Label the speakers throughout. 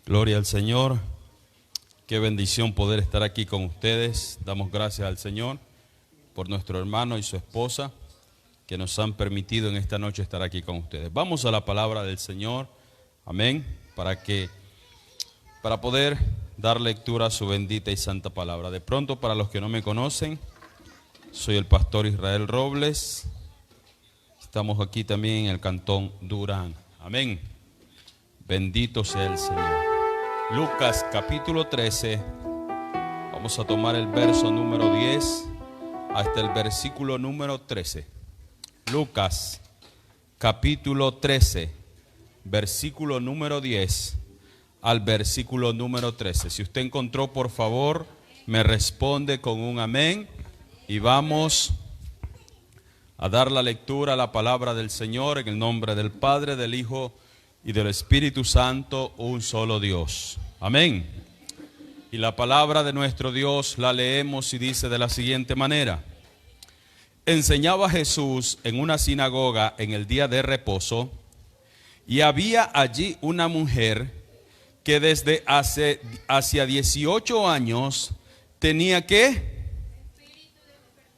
Speaker 1: Gloria al Señor. Qué bendición poder estar aquí con ustedes. Damos gracias al Señor por nuestro hermano y su esposa que nos han permitido en esta noche estar aquí con ustedes. Vamos a la palabra del Señor. Amén. Para poder dar lectura a su bendita y santa palabra. De pronto, para los que no me conocen, soy el pastor Israel Robles. Estamos aquí también en el cantón Durán. Amén. Bendito sea el Señor. Lucas capítulo 13. Vamos a tomar el verso número 10 hasta el versículo número 13. Lucas capítulo 13, versículo número 10 al versículo número 13. Si usted encontró, por favor, me responde con un amén. Y vamos a dar la lectura a la palabra del Señor en el nombre del Padre, del Hijo y del Espíritu Santo, un solo Dios. Amén. Y la palabra de nuestro Dios la leemos y dice de la siguiente manera: enseñaba Jesús en una sinagoga en el día de reposo, y había allí una mujer que desde hacia 18 años tenía ¿qué?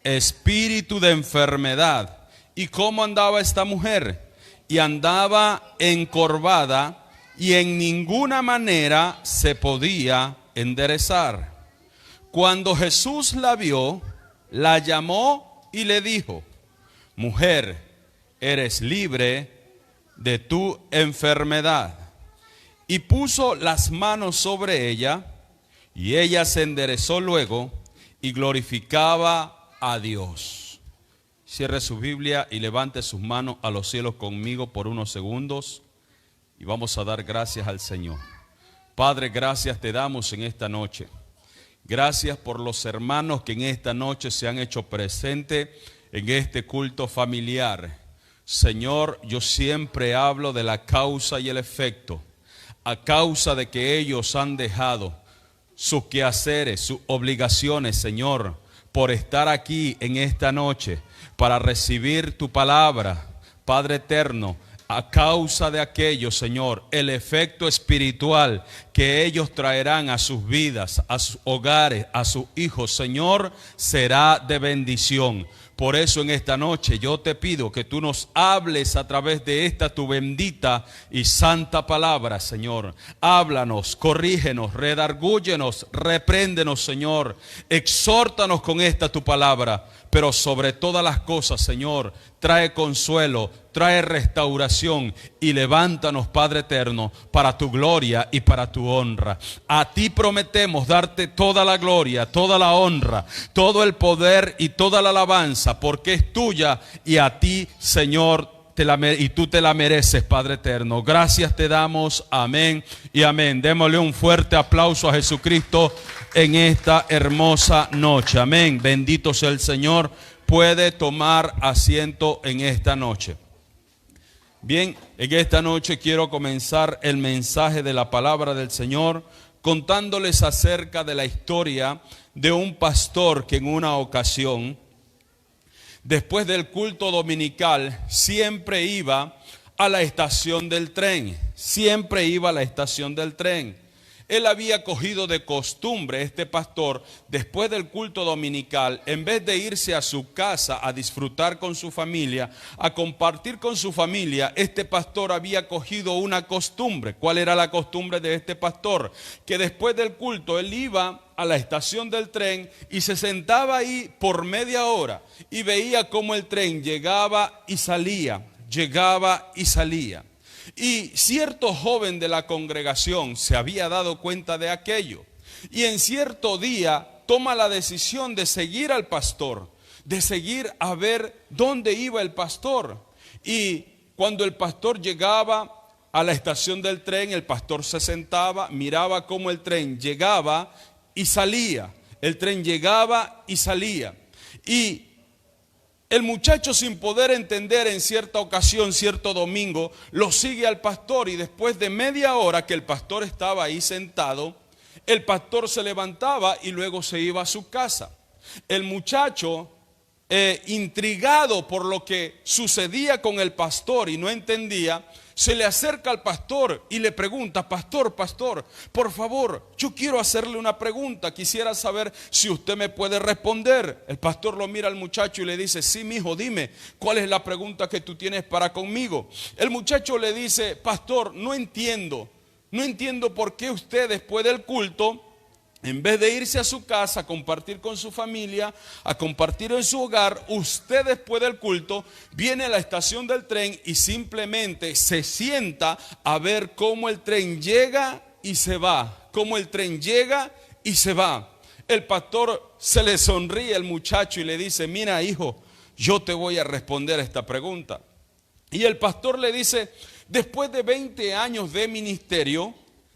Speaker 1: Espíritu de enfermedad. ¿Y cómo andaba esta mujer? Y andaba encorvada y en ninguna manera se podía enderezar. Cuando Jesús la vio, la llamó y le dijo: mujer, eres libre de tu enfermedad. Y puso las manos sobre ella, y ella se enderezó luego y glorificaba a Dios. Cierre su Biblia y levante sus manos a los cielos conmigo por unos segundos y vamos a dar gracias al Señor. Padre, gracias te damos en esta noche. Gracias por los hermanos que en esta noche se han hecho presentes en este culto familiar. Señor, yo siempre hablo de la causa y el efecto. A causa de que ellos han dejado sus quehaceres, sus obligaciones, Señor, por estar aquí en esta noche para recibir tu palabra, Padre eterno, a causa de aquello, Señor, el efecto espiritual que ellos traerán a sus vidas, a sus hogares, a sus hijos, Señor, será de bendición. Por eso en esta noche yo te pido que tú nos hables a través de esta tu bendita y santa palabra, Señor. Háblanos, corrígenos, redargúyenos, repréndenos, Señor. Exhórtanos con esta tu palabra, pero sobre todas las cosas, Señor, trae consuelo, trae restauración y levántanos, Padre eterno, para tu gloria y para tu honra. A ti prometemos darte toda la gloria, toda la honra, todo el poder y toda la alabanza, porque es tuya y a ti, Señor, y tú te la mereces, Padre eterno. Gracias te damos, amén y amén. Démosle un fuerte aplauso a Jesucristo en esta hermosa noche, amén. Bendito sea el Señor. Puede tomar asiento en esta noche. Bien, en esta noche quiero comenzar el mensaje de la palabra del Señor contándoles acerca de la historia de un pastor que en una ocasión, después del culto dominical, siempre iba a la estación del tren. Siempre iba a la estación del tren. Él había cogido de costumbre, este pastor, después del culto dominical, en vez de irse a su casa a disfrutar con su familia, a compartir con su familia, este pastor había cogido una costumbre. ¿Cuál era la costumbre de este pastor? Que después del culto él iba a la estación del tren y se sentaba ahí por media hora y veía cómo el tren llegaba y salía, llegaba y salía. Y cierto joven de la congregación se había dado cuenta de aquello y en cierto día toma la decisión de seguir al pastor, de seguir a ver dónde iba el pastor. Y cuando el pastor llegaba a la estación del tren, el pastor se sentaba, miraba cómo el tren llegaba y salía. El tren llegaba y salía. Y el muchacho, sin poder entender, en cierta ocasión, cierto domingo, lo sigue al pastor y después de media hora que el pastor estaba ahí sentado, el pastor se levantaba y luego se iba a su casa. El muchacho intrigado por lo que sucedía con el pastor y no entendía, se le acerca al pastor y le pregunta: pastor, por favor, yo quiero hacerle una pregunta, quisiera saber si usted me puede responder. El pastor lo mira al muchacho y le dice: sí, mijo, dime, ¿cuál es la pregunta que tú tienes para conmigo? El muchacho le dice: pastor, no entiendo por qué usted después del culto, en vez de irse a su casa a compartir con su familia, a compartir en su hogar, usted después del culto viene a la estación del tren y simplemente se sienta a ver cómo el tren llega y se va, cómo el tren llega y se va. El pastor se le sonríe al muchacho y le dice: mira, hijo, yo te voy a responder esta pregunta. Y el pastor le dice: después de 20 años de ministerio,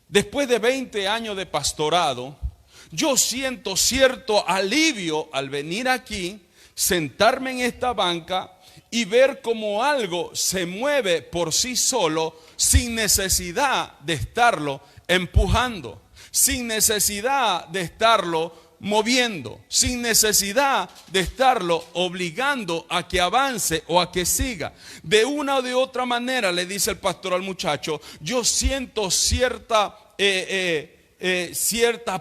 Speaker 1: después de 20 años de pastorado, yo siento cierto alivio al venir aquí, sentarme en esta banca y ver cómo algo se mueve por sí solo sin necesidad de estarlo empujando, sin necesidad de estarlo moviendo, sin necesidad de estarlo obligando a que avance o a que siga. De una o de otra manera, le dice el pastor al muchacho, yo siento cierta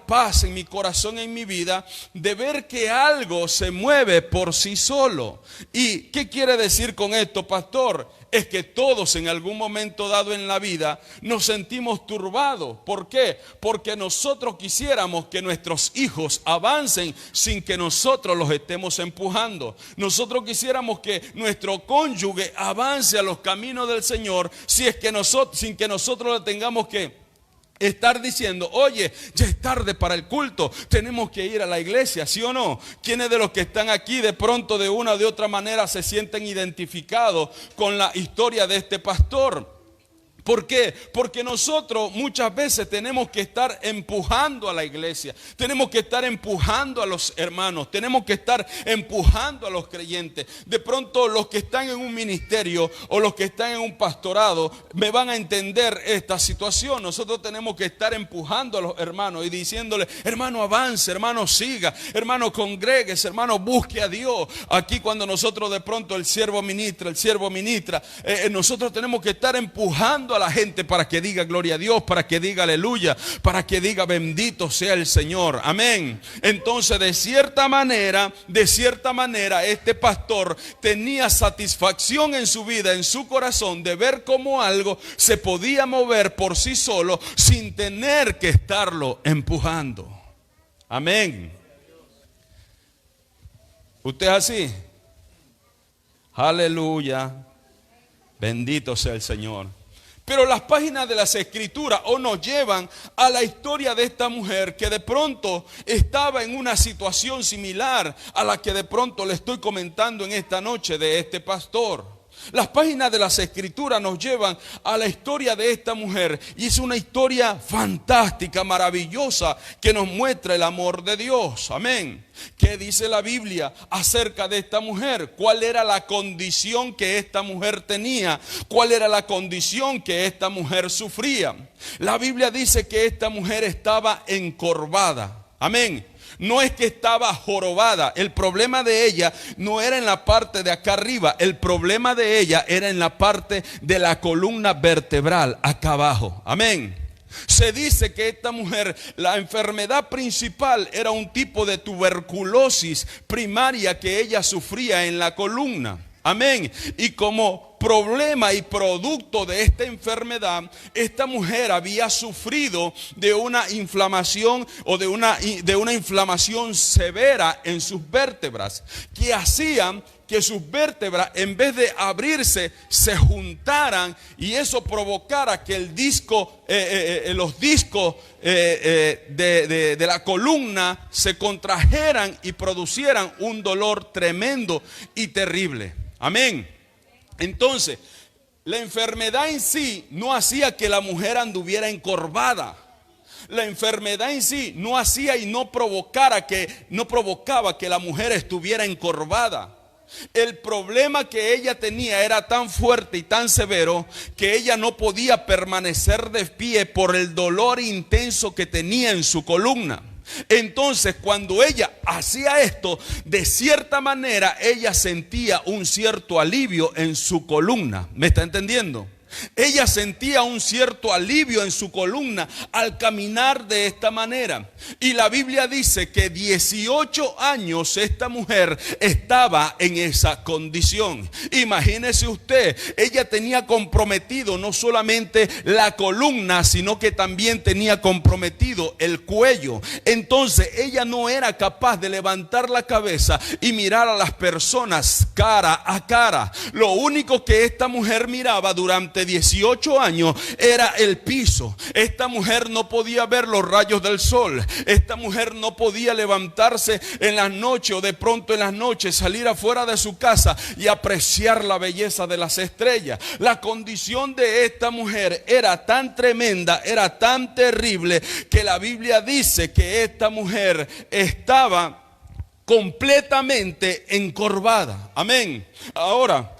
Speaker 1: paz en mi corazón, en mi vida, de ver que algo se mueve por sí solo. ¿Y qué quiere decir con esto, pastor? Es que todos en algún momento dado en la vida nos sentimos turbados. ¿Por qué? Porque nosotros quisiéramos que nuestros hijos avancen sin que nosotros los estemos empujando. Nosotros quisiéramos que nuestro cónyuge avance a los caminos del Señor sin que nosotros le tengamos que estar diciendo: oye, ya es tarde para el culto, tenemos que ir a la iglesia, ¿sí o no? ¿Quiénes de los que están aquí de pronto de una o de otra manera se sienten identificados con la historia de este pastor? ¿Por qué? Porque nosotros muchas veces tenemos que estar empujando a la iglesia, tenemos que estar empujando a los hermanos, tenemos que estar empujando a los creyentes. De pronto los que están en un ministerio o los que están en un pastorado me van a entender esta situación. Nosotros tenemos que estar empujando a los hermanos y diciéndole: hermano, avance, hermano, siga, hermano, congréguese, hermano, busque a Dios. Aquí cuando nosotros de pronto el siervo ministra, nosotros tenemos que estar empujando a la gente para que diga gloria a Dios, para que diga aleluya, para que diga bendito sea el Señor, amén. Entonces de cierta manera este pastor tenía satisfacción en su vida, en su corazón, de ver cómo algo se podía mover por sí solo sin tener que estarlo empujando, amén. ¿Usted es así? Aleluya, bendito sea el Señor. Pero las páginas de las Escrituras nos llevan a la historia de esta mujer que de pronto estaba en una situación similar a la que de pronto le estoy comentando en esta noche de este pastor. Las páginas de las Escrituras nos llevan a la historia de esta mujer y es una historia fantástica, maravillosa, que nos muestra el amor de Dios, amén. ¿Qué dice la Biblia acerca de esta mujer? ¿Cuál era la condición que esta mujer tenía? ¿Cuál era la condición que esta mujer sufría? La Biblia dice que esta mujer estaba encorvada, amén. No es que estaba jorobada. El problema de ella no era en la parte de acá arriba. El problema de ella era en la parte de la columna vertebral, acá abajo. Amén. Se dice que esta mujer, la enfermedad principal era un tipo de tuberculosis primaria que ella sufría en la columna. Amén. Y como problema y producto de esta enfermedad, esta mujer había sufrido de una inflamación o de una inflamación severa en sus vértebras, que hacían que sus vértebras, en vez de abrirse, se juntaran, y eso provocara que los discos de la columna se contrajeran y producieran un dolor tremendo y terrible. Amén. Entonces, la enfermedad en sí no hacía que la mujer anduviera encorvada. La enfermedad en sí no hacía y no provocaba que la mujer estuviera encorvada. El problema que ella tenía era tan fuerte y tan severo que ella no podía permanecer de pie por el dolor intenso que tenía en su columna. Entonces, cuando ella hacía esto, de cierta manera, ella sentía un cierto alivio en su columna. ¿Me está entendiendo? Ella sentía un cierto alivio en su columna al caminar de esta manera. Y la Biblia dice que 18 años esta mujer estaba en esa condición. Imagínese usted, ella tenía comprometido no solamente la columna, sino que también tenía comprometido el cuello. Entonces ella no era capaz de levantar la cabeza y mirar a las personas cara a cara. Lo único que esta mujer miraba durante 18 años era el piso. Esta mujer no podía ver los rayos del sol. Esta mujer no podía levantarse en las noches o de pronto en las noches salir afuera de su casa y apreciar la belleza de las estrellas. La condición de esta mujer era tan tremenda, era tan terrible, que la Biblia dice que esta mujer estaba completamente encorvada. Amén. Ahora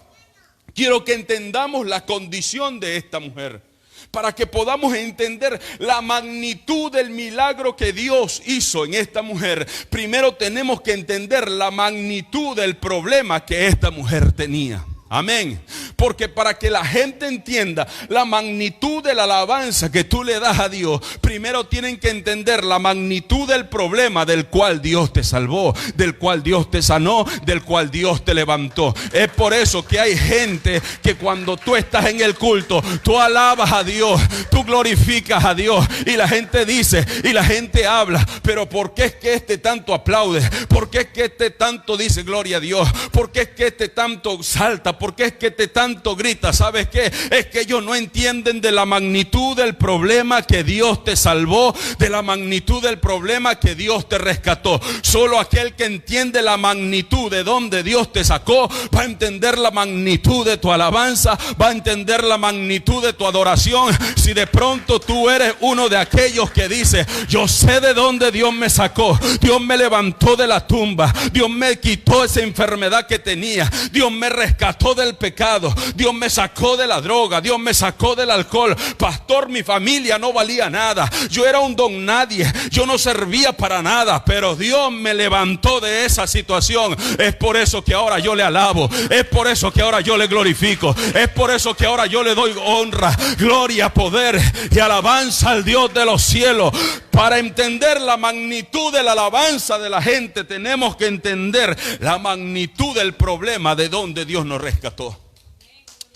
Speaker 1: quiero que entendamos la condición de esta mujer, para que podamos entender la magnitud del milagro que Dios hizo en esta mujer. Primero tenemos que entender la magnitud del problema que esta mujer tenía. Amén. Porque para que la gente entienda la magnitud de la alabanza que tú le das a Dios, primero tienen que entender la magnitud del problema del cual Dios te salvó, del cual Dios te sanó, del cual Dios te levantó. Es por eso que hay gente que cuando tú estás en el culto, tú alabas a Dios, tú glorificas a Dios, y la gente dice y la gente habla: pero ¿por qué es que este tanto aplaude? ¿Por qué es que este tanto dice gloria a Dios? ¿Por qué es que este tanto salta? ¿Por qué es que este tanto grita? ¿Sabes qué? Es que ellos no entienden de la magnitud del problema que Dios te salvó, de la magnitud del problema que Dios te rescató. Solo aquel que entiende la magnitud de donde Dios te sacó va a entender la magnitud de tu alabanza, va a entender la magnitud de tu adoración. Si de pronto tú eres uno de aquellos que dice: yo sé de dónde Dios me sacó, Dios me levantó de la tumba, Dios me quitó esa enfermedad que tenía, Dios me rescató del pecado, Dios me sacó de la droga, Dios me sacó del alcohol. Pastor, mi familia no valía nada, yo era un don nadie, yo no servía para nada, pero Dios me levantó de esa situación. Es por eso que ahora yo le alabo, es por eso que ahora yo le glorifico, es por eso que ahora yo le doy honra, gloria, poder y alabanza al Dios de los cielos. Para entender la magnitud de la alabanza de la gente, tenemos que entender la magnitud del problema de donde Dios nos rescató.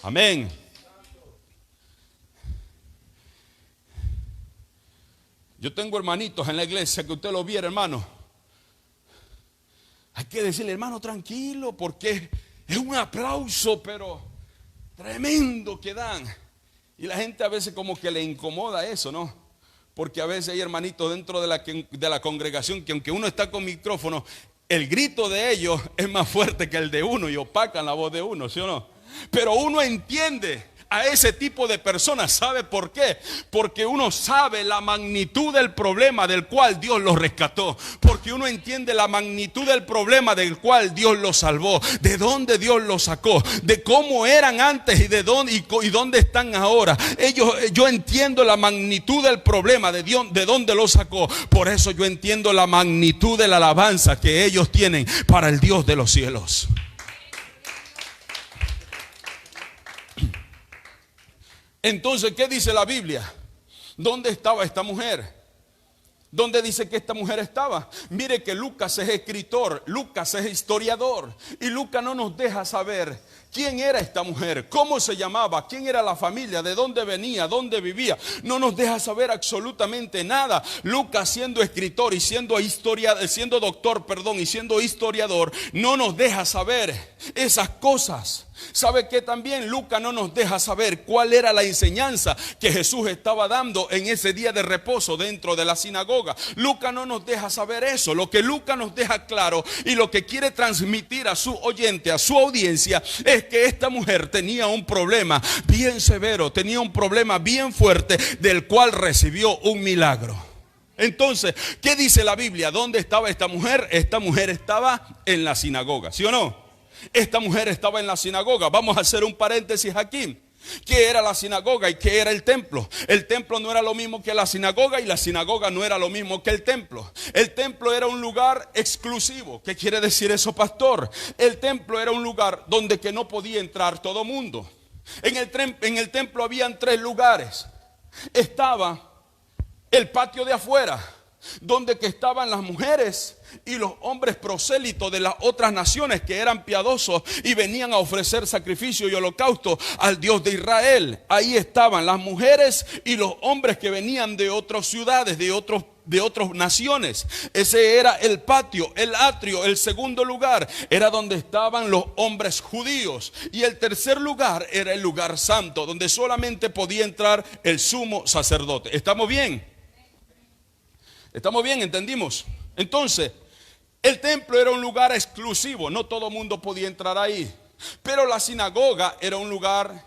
Speaker 1: Amén. Yo tengo hermanitos en la iglesia que usted lo viera, hermano. Hay que decirle: hermano, tranquilo, porque es un aplauso, pero tremendo que dan. Y la gente a veces como que le incomoda eso, ¿no? Porque a veces hay hermanitos dentro de la congregación que, aunque uno está con micrófono, el grito de ellos es más fuerte que el de uno y opacan la voz de uno, ¿sí o no? Pero uno entiende a ese tipo de personas. ¿Sabe por qué? Porque uno sabe la magnitud del problema del cual Dios los rescató, porque uno entiende la magnitud del problema del cual Dios los salvó, de dónde Dios los sacó, de cómo eran antes y de dónde y dónde están ahora. Yo entiendo la magnitud del problema de Dios, de dónde los sacó. Por eso yo entiendo la magnitud de la alabanza que ellos tienen para el Dios de los cielos. Entonces, ¿qué dice la Biblia? ¿Dónde estaba esta mujer? ¿Dónde dice que esta mujer estaba? Mire que Lucas es escritor, Lucas es historiador, y Lucas no nos deja saber quién era esta mujer, cómo se llamaba, quién era la familia, de dónde venía, dónde vivía. No nos deja saber absolutamente nada. Lucas, siendo escritor y siendo doctor, y siendo historiador, no nos deja saber esas cosas. ¿Sabe que también Lucas no nos deja saber cuál era la enseñanza que Jesús estaba dando en ese día de reposo dentro de la sinagoga? Lucas no nos deja saber eso. Lo que Lucas nos deja claro y lo que quiere transmitir a su oyente, a su audiencia, es que esta mujer tenía un problema bien severo, tenía un problema bien fuerte, del cual recibió un milagro. Entonces, ¿qué dice la Biblia? ¿Dónde estaba esta mujer? Esta mujer estaba en la sinagoga, ¿sí o no? Esta mujer estaba en la sinagoga. Vamos a hacer un paréntesis aquí. ¿Qué era la sinagoga y qué era el templo? El templo no era lo mismo que la sinagoga y la sinagoga no era lo mismo que el templo. El templo era un lugar exclusivo. ¿Qué quiere decir eso, pastor? El templo era un lugar donde que no podía entrar todo mundo. En el templo habían 3 lugares. Estaba el patio de afuera, donde que estaban las mujeres y los hombres prosélitos de las otras naciones que eran piadosos y venían a ofrecer sacrificio y holocausto al Dios de Israel. Ahí estaban las mujeres y los hombres que venían de otras ciudades, de otras naciones. Ese era el patio, el atrio. El segundo lugar era donde estaban los hombres judíos. Y el tercer lugar era el lugar santo, donde solamente podía entrar el sumo sacerdote. ¿Estamos bien? ¿Estamos bien? ¿Entendimos? Entonces, el templo era un lugar exclusivo, no todo mundo podía entrar ahí. Pero la sinagoga era un lugar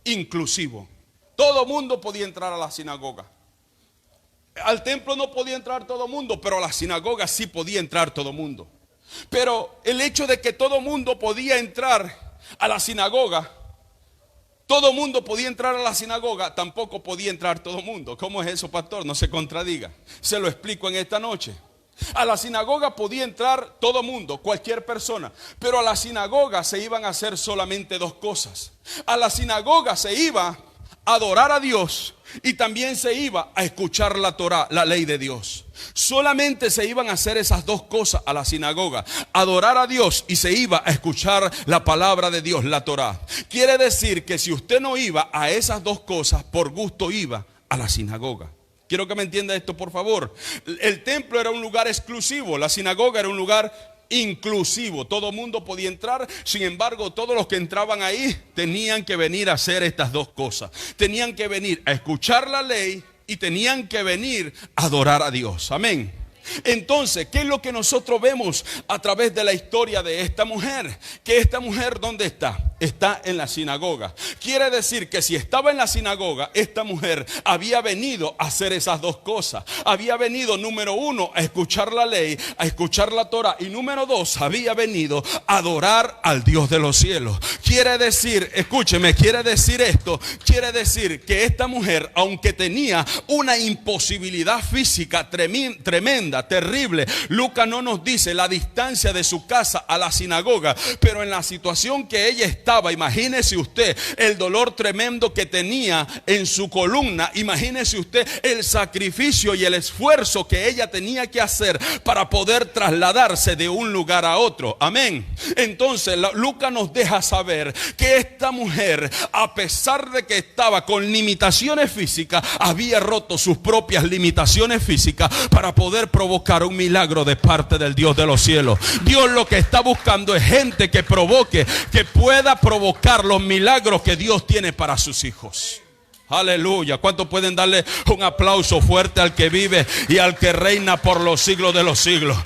Speaker 1: inclusivo. Todo mundo podía entrar a la sinagoga. Al templo no podía entrar todo mundo, pero a la sinagoga sí podía entrar todo mundo. Pero el hecho de que todo mundo podía entrar a la sinagoga, todo mundo podía entrar a la sinagoga, tampoco podía entrar todo mundo. ¿Cómo es eso, pastor? No se contradiga. Se lo explico en esta noche. A la sinagoga podía entrar todo mundo, cualquier persona, pero a la sinagoga se iban a hacer solamente 2 cosas. A la sinagoga se iba a adorar a Dios y también se iba a escuchar la Torá, la ley de Dios. Solamente se iban a hacer esas 2 cosas a la sinagoga: adorar a Dios y se iba a escuchar la palabra de Dios, la Torá. Quiere decir que si usted no iba a esas 2 cosas, por gusto iba a la sinagoga. Quiero que me entienda esto, por favor. El templo era un lugar exclusivo, la sinagoga era un lugar inclusivo. Todo mundo podía entrar. Sin embargo, todos los que entraban ahí tenían que venir a hacer estas 2 cosas. Tenían que venir a escuchar la ley y tenían que venir a adorar a Dios. Amén. Entonces, ¿qué es lo que nosotros vemos a través de la historia de esta mujer? Que esta mujer, ¿dónde está? Está en la sinagoga. Quiere decir que si estaba en la sinagoga, esta mujer había venido a hacer esas 2 cosas. Había venido, número 1, a escuchar la ley, a escuchar la Torah. Y número 2, había venido a adorar al Dios de los cielos. Quiere decir, escúcheme, quiere decir esto. Quiere decir que esta mujer, aunque tenía una imposibilidad física tremenda, terrible. Lucas no nos dice la distancia de su casa a la sinagoga, pero en la situación que ella estaba, imagínese usted el dolor tremendo que tenía en su columna. Imagínese usted el sacrificio y el esfuerzo que ella tenía que hacer para poder trasladarse de un lugar a otro. Amén. Entonces Lucas nos deja saber que esta mujer, a pesar de que estaba con limitaciones físicas, había roto sus propias limitaciones físicas para poder provocar un milagro de parte del Dios de los cielos. Dios lo que está buscando es gente que provoque, que pueda provocar los milagros que Dios tiene para sus hijos. Aleluya. ¿Cuántos pueden darle un aplauso fuerte al que vive y al que reina por los siglos de los siglos?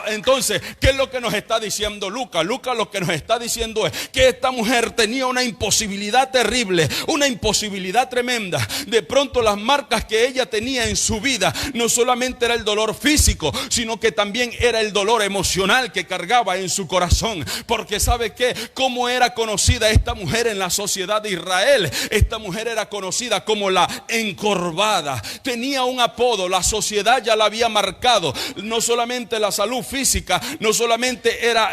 Speaker 1: Entonces, ¿qué es lo que nos está diciendo Lucas? Lucas lo que nos está diciendo es que esta mujer tenía una imposibilidad terrible, una imposibilidad tremenda. De pronto las marcas que ella tenía en su vida no solamente era el dolor físico, sino que también era el dolor emocional que cargaba en su corazón. Porque ¿sabe qué? ¿Cómo era conocida esta mujer en la sociedad de Israel? Esta mujer era conocida como la encorvada. Tenía un apodo, la sociedad ya la había marcado. No solamente la salud física, no solamente era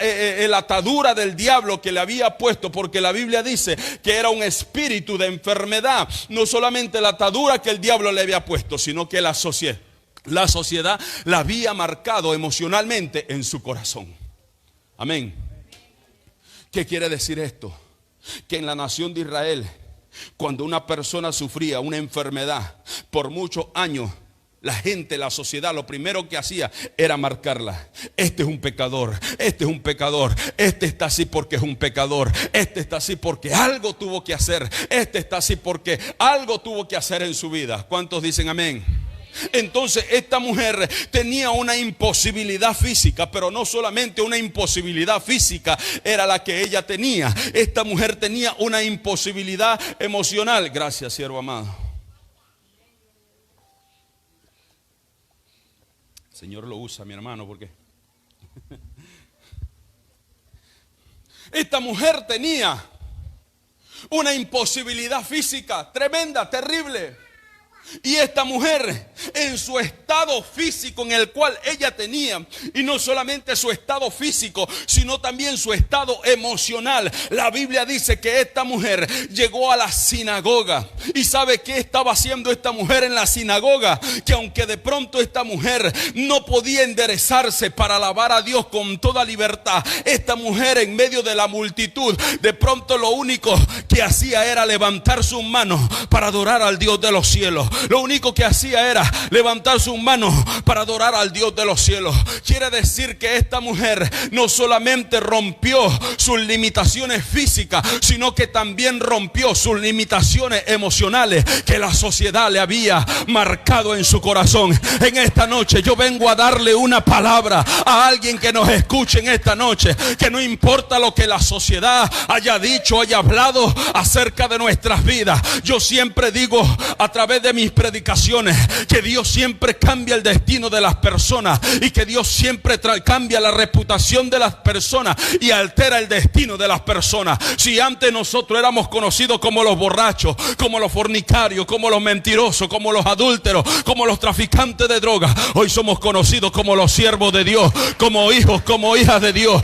Speaker 1: la atadura del diablo que le había puesto, porque la Biblia dice que era un espíritu de enfermedad. No solamente la atadura que el diablo le había puesto, sino que la sociedad la había marcado emocionalmente en su corazón. Amén. ¿Qué quiere decir esto? Que en la nación de Israel, cuando una persona sufría una enfermedad por muchos años, la gente, la sociedad, lo primero que hacía era marcarla. Este es un pecador, este es un pecador, este está así porque es un pecador, este está así porque algo tuvo que hacer, este está así porque algo tuvo que hacer en su vida. ¿Cuántos dicen amén? Entonces esta mujer tenía una imposibilidad física, pero no solamente una imposibilidad física era la que ella tenía. Esta mujer tenía una imposibilidad emocional. Gracias, siervo amado. El Señor lo usa, mi hermano, porque esta mujer tenía una imposibilidad física tremenda, terrible. Y esta mujer, en su estado físico en el cual ella tenía, y no solamente su estado físico, sino también su estado emocional, la Biblia dice que esta mujer llegó a la sinagoga. ¿Y sabe qué estaba haciendo esta mujer en la sinagoga? Que aunque de pronto esta mujer no podía enderezarse para alabar a Dios con toda libertad, esta mujer en medio de la multitud, de pronto lo único que hacía era levantar sus manos para adorar al Dios de los cielos. Lo único que hacía era levantar sus manos para adorar al Dios de los cielos. Quiere decir que esta mujer no solamente rompió sus limitaciones físicas, sino que también rompió sus limitaciones emocionales que la sociedad le había marcado en su corazón. En esta noche yo vengo a darle una palabra a alguien que nos escuche en esta noche, que no importa lo que la sociedad haya dicho, haya hablado acerca de nuestras vidas. Yo siempre digo a través de mis predicaciones que Dios siempre cambia el destino de las personas, y que Dios siempre cambia la reputación de las personas y altera el destino de las personas. Si antes nosotros éramos conocidos como los borrachos, como los fornicarios, como los mentirosos, como los adúlteros, como los traficantes de drogas, hoy somos conocidos como los siervos de Dios, como hijos, como hijas de Dios.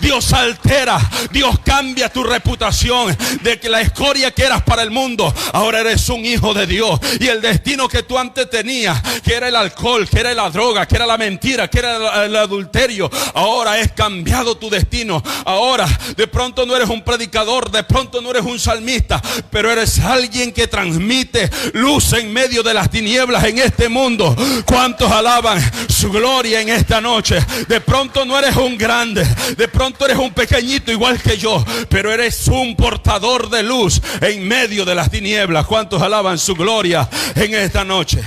Speaker 1: Dios altera, Dios cambia tu reputación. De que la escoria que eras para el mundo, ahora eres un hijo de Dios. Y el destino que tú antes tenías, que era el alcohol, que era la droga, que era la mentira, que era el adulterio, ahora es cambiado tu destino. Ahora de pronto no eres un predicador, de pronto no eres un salmista, pero eres alguien que transmite luz en medio de las tinieblas en este mundo. ¿Cuántos alaban su gloria en esta noche? De pronto no eres un grande, de pronto eres un pequeñito igual que yo, pero eres un portador de luz en medio de las tinieblas. ¿Cuántos alaban su gloria en esta noche?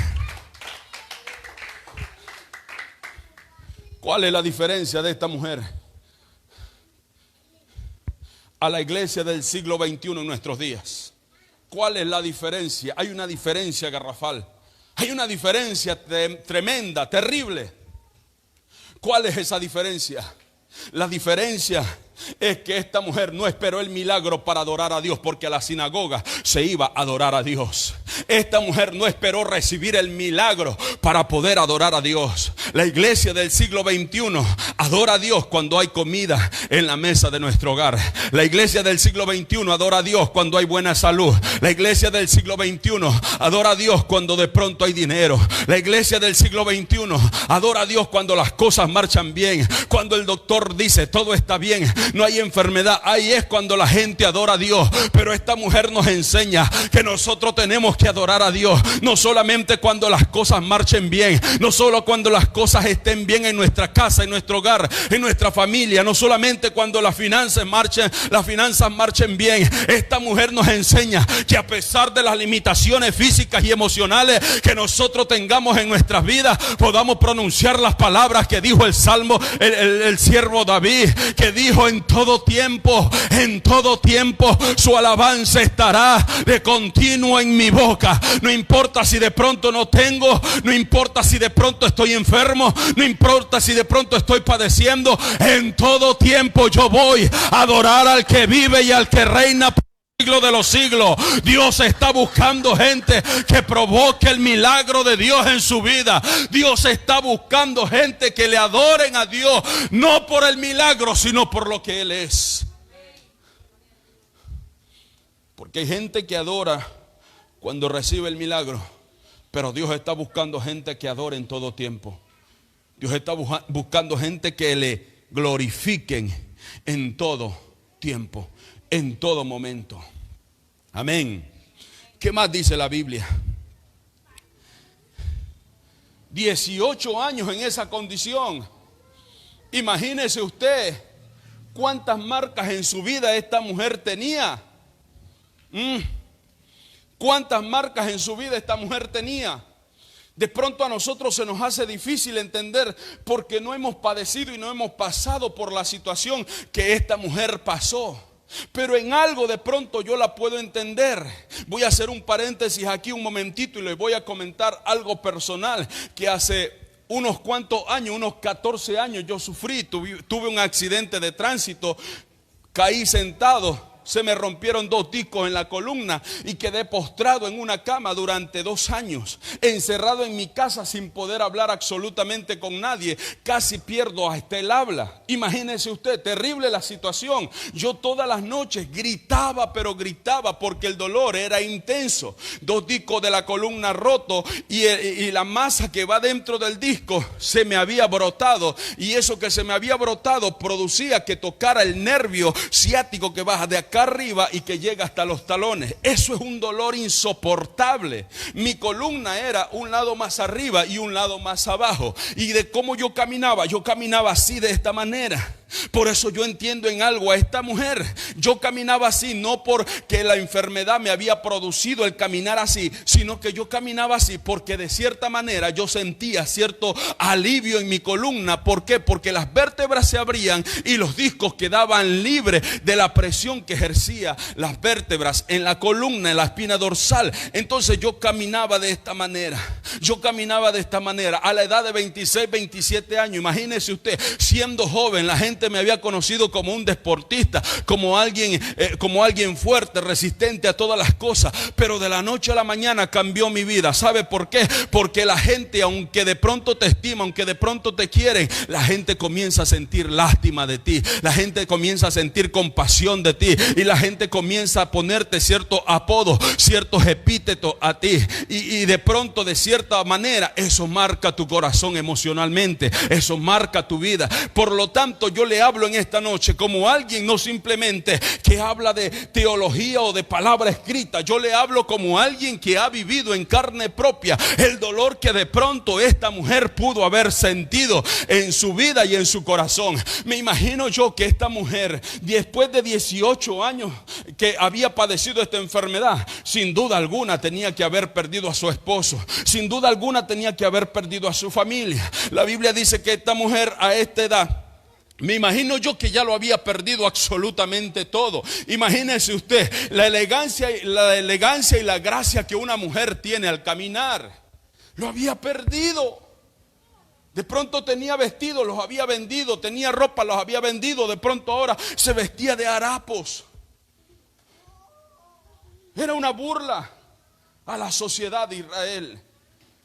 Speaker 1: ¿Cuál es la diferencia de esta mujer a la iglesia del siglo XXI en nuestros días? ¿Cuál es la diferencia? Hay una diferencia garrafal, hay una diferencia tremenda, terrible. ¿Cuál es esa diferencia? La diferencia es que esta mujer no esperó el milagro para adorar a Dios, porque a la sinagoga se iba a adorar a Dios. Esta mujer no esperó recibir el milagro para poder adorar a Dios. La iglesia del siglo XXI adora a Dios cuando hay comida en la mesa de nuestro hogar. La iglesia del siglo XXI adora a Dios cuando hay buena salud. La iglesia del siglo XXI adora a Dios cuando de pronto hay dinero. La iglesia del siglo XXI adora a Dios cuando las cosas marchan bien, cuando el doctor dice todo está bien, no hay enfermedad. Ahí es cuando la gente adora a Dios. Pero esta mujer nos enseña que nosotros tenemos que adorar a Dios no solamente cuando las cosas marchen bien, no solo cuando las cosas estén bien en nuestra casa, en nuestro hogar, en nuestra familia, no solamente cuando las finanzas marchen bien. Esta mujer nos enseña que a pesar de las limitaciones físicas y emocionales que nosotros tengamos en nuestras vidas, podamos pronunciar las palabras que dijo el salmo, el siervo David, que dijo: en todo tiempo su alabanza estará de continuo en mi boca. No importa si de pronto no tengo, no importa si de pronto estoy enfermo, no importa si de pronto estoy padeciendo, en todo tiempo yo voy a adorar al que vive y al que reina por el siglo de los siglos. Dios está buscando gente que provoque el milagro de Dios en su vida. Dios está buscando gente que le adoren a Dios, no por el milagro, sino por lo que Él es. Porque hay gente que adora cuando recibe el milagro, pero Dios está buscando gente que adore en todo tiempo. Dios está buscando gente que le glorifiquen en todo tiempo, en todo momento. Amén. ¿Qué más dice la Biblia? 18 años en esa condición. Imagínese usted cuántas marcas en su vida esta mujer tenía. ¿Cuántas marcas en su vida esta mujer tenía? De pronto a nosotros se nos hace difícil entender porque no hemos padecido y no hemos pasado por la situación que esta mujer pasó. Pero en algo de pronto yo la puedo entender. Voy a hacer un paréntesis aquí un momentito y les voy a comentar algo personal que hace unos cuantos años, unos 14 años yo sufrí. Tuve un accidente de tránsito, caí sentado se me rompieron 2 discos en la columna y quedé postrado en una cama durante 2 años, encerrado en mi casa sin poder hablar absolutamente con nadie. Casi pierdo hasta el habla. Imagínese usted, terrible la situación. Yo todas las noches gritaba, pero gritaba porque el dolor era intenso. 2 discos de la columna roto y la masa que va dentro del disco se me había brotado, y eso que se me había brotado producía que tocara el nervio ciático que baja de acá arriba y que llega hasta los talones. Eso es un dolor insoportable. Mi columna era un lado más arriba y un lado más abajo, y de cómo yo caminaba así, de esta manera. Por eso yo entiendo en algo a esta mujer. Yo caminaba así no porque la enfermedad me había producido el caminar así, sino que yo caminaba así porque de cierta manera yo sentía cierto alivio en mi columna. ¿Por qué? Porque las vértebras se abrían y los discos quedaban libres de la presión que ejercía las vértebras en la columna, en la espina dorsal. Entonces yo caminaba de esta manera. A la edad de 26, 27 años. Imagínese usted, siendo joven, la gente me había conocido como un deportista, como alguien fuerte, resistente a todas las cosas. Pero de la noche a la mañana cambió mi vida. ¿Sabe por qué? Porque la gente, aunque de pronto te estima, aunque de pronto te quieren, la gente comienza a sentir lástima de ti. La gente comienza a sentir compasión de ti, y la gente comienza a ponerte ciertos apodos, ciertos epítetos a ti, y de pronto, de cierta manera, eso marca tu corazón emocionalmente, eso marca tu vida. Por lo tanto, yo le hablo en esta noche como alguien no simplemente que habla de teología o de palabra escrita. Yo le hablo como alguien que ha vivido en carne propia el dolor que de pronto esta mujer pudo haber sentido en su vida y en su corazón. Me imagino yo que esta mujer, después de 18 años que había padecido esta enfermedad, sin duda alguna tenía que haber perdido a su esposo, sin duda alguna tenía que haber perdido a su familia. La Biblia dice que esta mujer a esta edad, me imagino yo que ya lo había perdido absolutamente todo. Imagínese usted la elegancia y la gracia que una mujer tiene al caminar. Lo había perdido. De pronto tenía vestidos, los había vendido. Tenía ropa, los había vendido. De pronto ahora se vestía de harapos. Era una burla a la sociedad de Israel.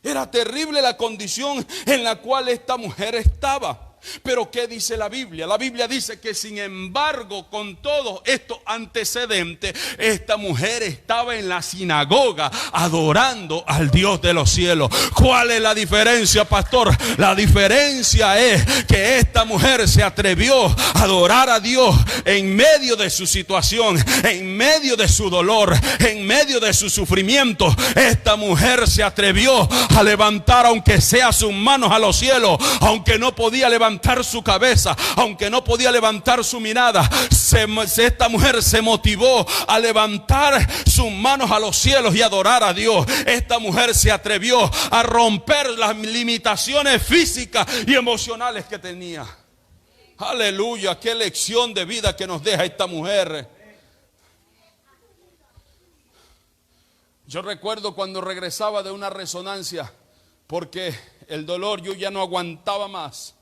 Speaker 1: Era terrible la condición en la cual esta mujer estaba. Pero ¿qué dice la Biblia? La Biblia dice que sin embargo, con todos estos antecedentes, esta mujer estaba en la sinagoga adorando al Dios de los cielos. ¿Cuál es la diferencia, pastor? La diferencia es que esta mujer se atrevió a adorar a Dios en medio de su situación, en medio de su dolor, en medio de su sufrimiento. Esta mujer se atrevió a levantar, aunque sea sus manos a los cielos, aunque no podía levantar su cabeza, aunque no podía levantar su mirada. Esta mujer se motivó a levantar sus manos a los cielos y adorar a Dios. Esta mujer se atrevió a romper las limitaciones físicas y emocionales que tenía. Aleluya, qué lección de vida que nos deja esta mujer. Yo recuerdo cuando regresaba de una resonancia, porque el dolor, yo ya no aguantaba más.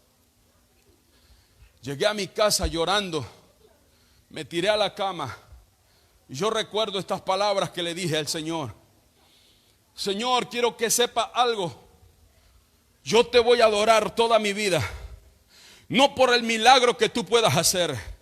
Speaker 1: Llegué a mi casa llorando, me tiré a la cama y yo recuerdo estas palabras que le dije al Señor. Señor, quiero que sepa algo. Yo te voy a adorar toda mi vida, no por el milagro que tú puedas hacer.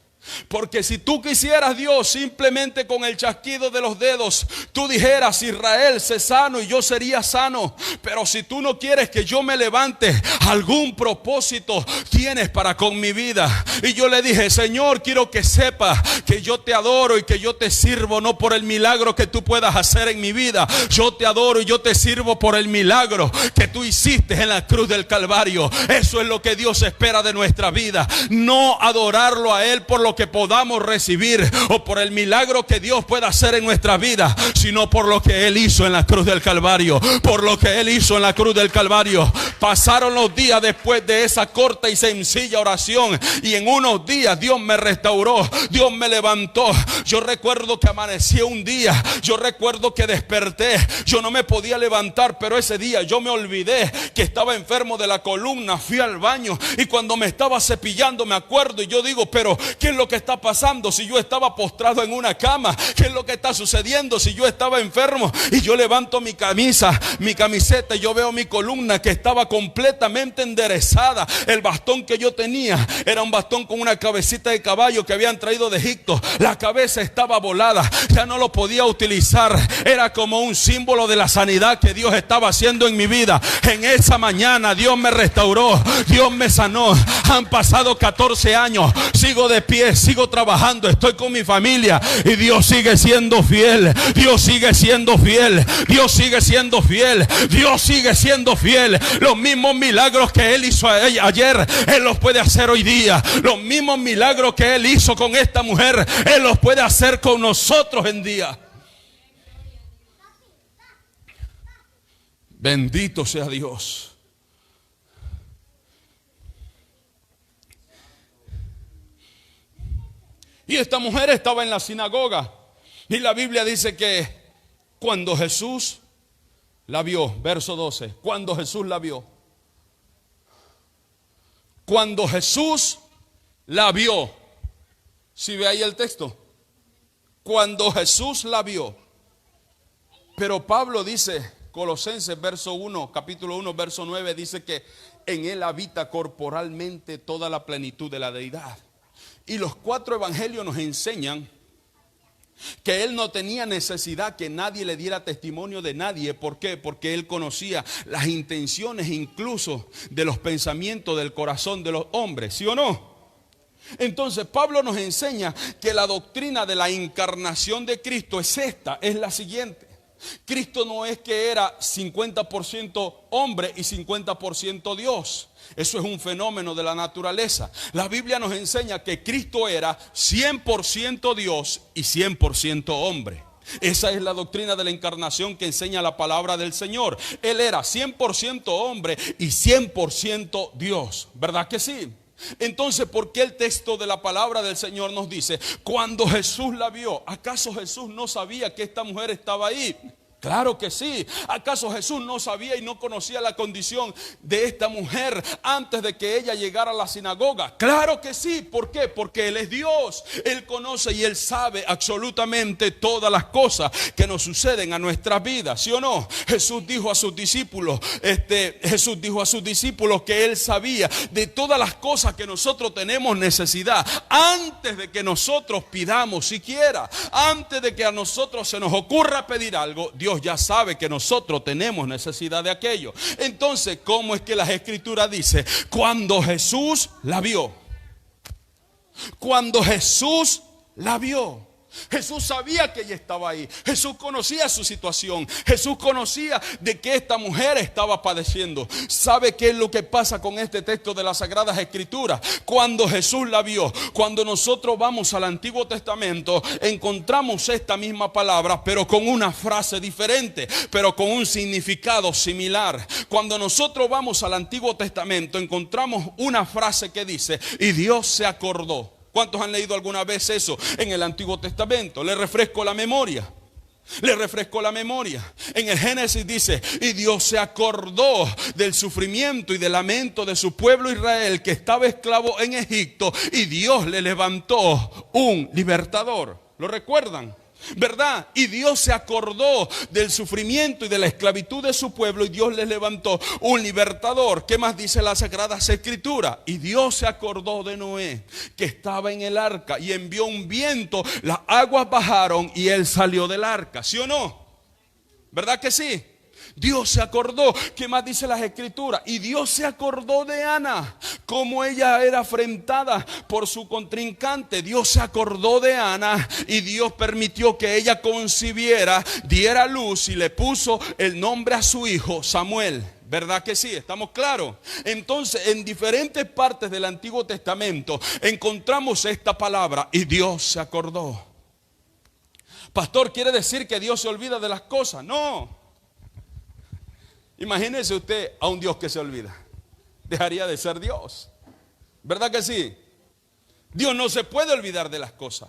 Speaker 1: Porque si tú quisieras, Dios, simplemente con el chasquido de los dedos, tú dijeras: Israel, sé sano, y yo sería sano. Pero si tú no quieres que yo me levante, algún propósito tienes para con mi vida. Y yo le dije: Señor, quiero que sepa que yo te adoro y que yo te sirvo no por el milagro que tú puedas hacer en mi vida. Yo te adoro y yo te sirvo por el milagro que tú hiciste en la cruz del Calvario. Eso es lo que Dios espera de nuestra vida. No adorarlo a Él por lo que podamos recibir o por el milagro que Dios pueda hacer en nuestra vida, sino por lo que Él hizo en la cruz del Calvario. Por lo que Él hizo en la cruz del Calvario. Pasaron los días después de esa corta y sencilla oración, y en unos días Dios me restauró, Dios me levantó. Yo recuerdo que amanecí un día, yo recuerdo que desperté, yo no me podía levantar, pero ese día yo me olvidé que estaba enfermo de la columna. Fui al baño y cuando me estaba cepillando me acuerdo y yo digo: pero ¿qué es lo lo que está pasando si yo estaba postrado en una cama? ¿Qué es lo que está sucediendo si yo estaba enfermo? Y yo levanto mi camisa, mi camiseta, y yo veo mi columna que estaba completamente enderezada. El bastón que yo tenía era un bastón con una cabecita de caballo que habían traído de Egipto. La cabeza estaba volada, ya no lo podía utilizar. Era como un símbolo de la sanidad que Dios estaba haciendo en mi vida. En esa mañana Dios me restauró, Dios me sanó. Han pasado 14 años, sigo de pie, sigo trabajando, estoy con mi familia y Dios sigue siendo fiel. Dios sigue siendo fiel. Dios sigue siendo fiel. Dios sigue siendo fiel. Los mismos milagros que Él hizo ayer, Él los puede hacer hoy día. Los mismos milagros que Él hizo con esta mujer, Él los puede hacer con nosotros en día. Bendito sea Dios. Y esta mujer estaba en la sinagoga. Y la Biblia dice que cuando Jesús la vio, verso 12, cuando Jesús la vio. Cuando Jesús la vio. ¿Sí ve ahí el texto? Cuando Jesús la vio. Pero Pablo dice, Colosenses verso 1, capítulo 1, verso 9, dice que en Él habita corporalmente toda la plenitud de la deidad. Y los 4 evangelios nos enseñan que Él no tenía necesidad que nadie le diera testimonio de nadie. ¿Por qué? Porque Él conocía las intenciones incluso de los pensamientos del corazón de los hombres, ¿sí o no? Entonces Pablo nos enseña que la doctrina de la encarnación de Cristo es esta, es la siguiente. Cristo no es que era 50% hombre y 50% Dios. Eso es un fenómeno de la naturaleza. La Biblia nos enseña que Cristo era 100% Dios y 100% hombre. Esa es la doctrina de la encarnación que enseña la palabra del Señor. Él era 100% hombre y 100% Dios. ¿Verdad que sí? Entonces, ¿por qué el texto de la palabra del Señor nos dice, cuando Jesús la vio? ¿Acaso Jesús no sabía que esta mujer estaba ahí? Claro que sí. ¿Acaso Jesús no sabía y no conocía la condición de esta mujer antes de que ella llegara a la sinagoga? Claro que sí. ¿Por qué? Porque Él es Dios. Él conoce y Él sabe absolutamente todas las cosas que nos suceden a nuestras vidas, ¿sí o no? Jesús dijo a sus discípulos, que Él sabía de todas las cosas que nosotros tenemos necesidad antes de que nosotros pidamos siquiera, antes de que a nosotros se nos ocurra pedir algo. Dios ya sabe que nosotros tenemos necesidad de aquello. Entonces, ¿cómo es que las Escrituras dicen? Cuando Jesús la vio. Cuando Jesús la vio. Jesús sabía que ella estaba ahí. Jesús conocía su situación. Jesús conocía de que esta mujer estaba padeciendo. ¿Sabe qué es lo que pasa con este texto de las Sagradas Escrituras? Cuando Jesús la vio, cuando nosotros vamos al Antiguo Testamento, encontramos esta misma palabra, pero con una frase diferente, pero con un significado similar. Cuando nosotros vamos al Antiguo Testamento, encontramos una frase que dice, y Dios se acordó. ¿Cuántos han leído alguna vez eso en el Antiguo Testamento? Le refresco la memoria. Le refresco la memoria. En el Génesis dice, y Dios se acordó del sufrimiento y del lamento de su pueblo Israel que estaba esclavo en Egipto, y Dios le levantó un libertador. ¿Lo recuerdan? ¿Verdad? Y Dios se acordó del sufrimiento y de la esclavitud de su pueblo, y Dios les levantó un libertador. ¿Qué más dice la Sagrada Escritura? Y Dios se acordó de Noé, que estaba en el arca, y envió un viento, las aguas bajaron y él salió del arca. ¿Sí o no? ¿Verdad que sí? Dios se acordó. ¿Qué más dice las Escrituras? Y Dios se acordó de Ana, como ella era afrentada por su contrincante. Dios se acordó de Ana, y Dios permitió que ella concibiera, diera luz, y le puso el nombre a su hijo Samuel. ¿Verdad que sí? ¿Estamos claros? Entonces, en diferentes partes del Antiguo Testamento encontramos esta palabra, y Dios se acordó. Pastor, ¿quiere decir que Dios se olvida de las cosas? No. Imagínese usted a un Dios que se olvida. Dejaría de ser Dios. ¿Verdad que sí? Dios no se puede olvidar de las cosas.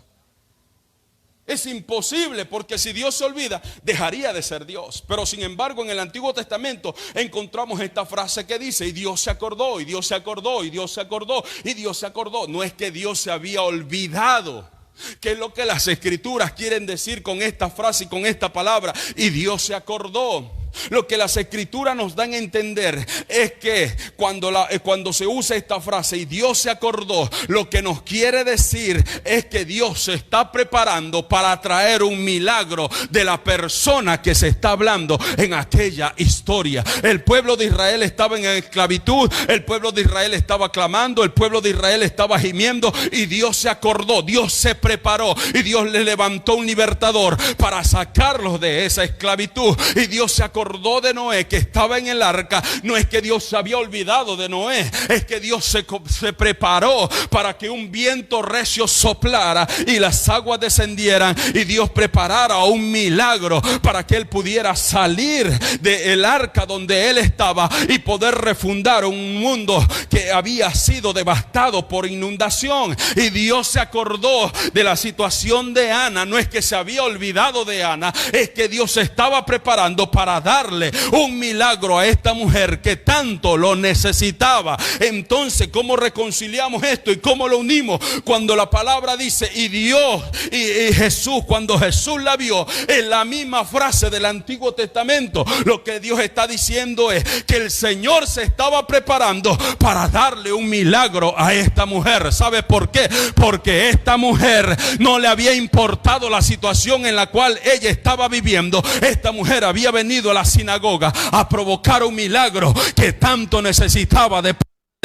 Speaker 1: Es imposible, porque si Dios se olvida, dejaría de ser Dios. Pero sin embargo, en el Antiguo Testamento encontramos esta frase que dice: y Dios se acordó, y Dios se acordó, y Dios se acordó, y Dios se acordó. No es que Dios se había olvidado. ¿Qué es lo que las Escrituras quieren decir con esta frase y con esta palabra? Y Dios se acordó. Lo que las Escrituras nos dan a entender es que cuando se usa esta frase, y Dios se acordó, lo que nos quiere decir es que Dios se está preparando para traer un milagro de la persona que se está hablando en aquella historia. El pueblo de Israel estaba en esclavitud, el pueblo de Israel estaba clamando, el pueblo de Israel estaba gimiendo, y Dios se acordó, Dios se preparó, y Dios le levantó un libertador para sacarlos de esa esclavitud. Y Dios se acordó de Noé, que estaba en el arca. No es que Dios se había olvidado de Noé, es que Dios se preparó para que un viento recio soplara y las aguas descendieran, y Dios preparara un milagro para que él pudiera salir del arca donde él estaba y poder refundar un mundo que había sido devastado por inundación. Y Dios se acordó de la situación de Ana. No es que se había olvidado de Ana, es que Dios se estaba preparando para darle un milagro a esta mujer que tanto lo necesitaba. Entonces, ¿cómo reconciliamos esto y cómo lo unimos? Cuando la palabra dice: y Dios y Jesús, cuando Jesús la vio, en la misma frase del Antiguo Testamento, lo que Dios está diciendo es que el Señor se estaba preparando para darle un milagro a esta mujer. ¿Sabe por qué? Porque esta mujer no le había importado la situación en la cual ella estaba viviendo. Esta mujer había venido a la sinagoga a provocar un milagro que tanto necesitaba de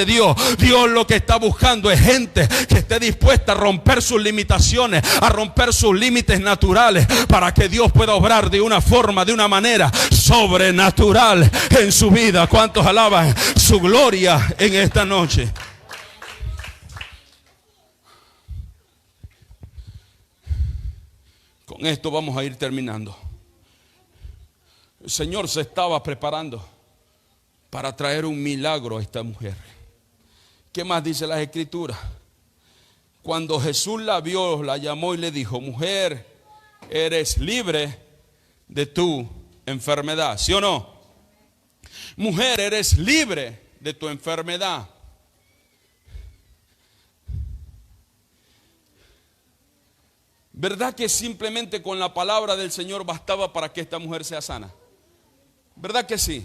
Speaker 1: Dios. Dios lo que está buscando es gente que esté dispuesta a romper sus limitaciones, a romper sus límites naturales, para que Dios pueda obrar de una forma, de una manera sobrenatural en su vida. ¿Cuántos alaban su gloria en esta noche? Con esto vamos a ir terminando. El Señor se estaba preparando para traer un milagro a esta mujer. ¿Qué más dice las Escrituras? Cuando Jesús la vio, la llamó y le dijo: mujer, eres libre de tu enfermedad. ¿Sí o no? Mujer, eres libre de tu enfermedad. ¿Verdad que simplemente con la palabra del Señor bastaba para que esta mujer sea sana? ¿Verdad que sí?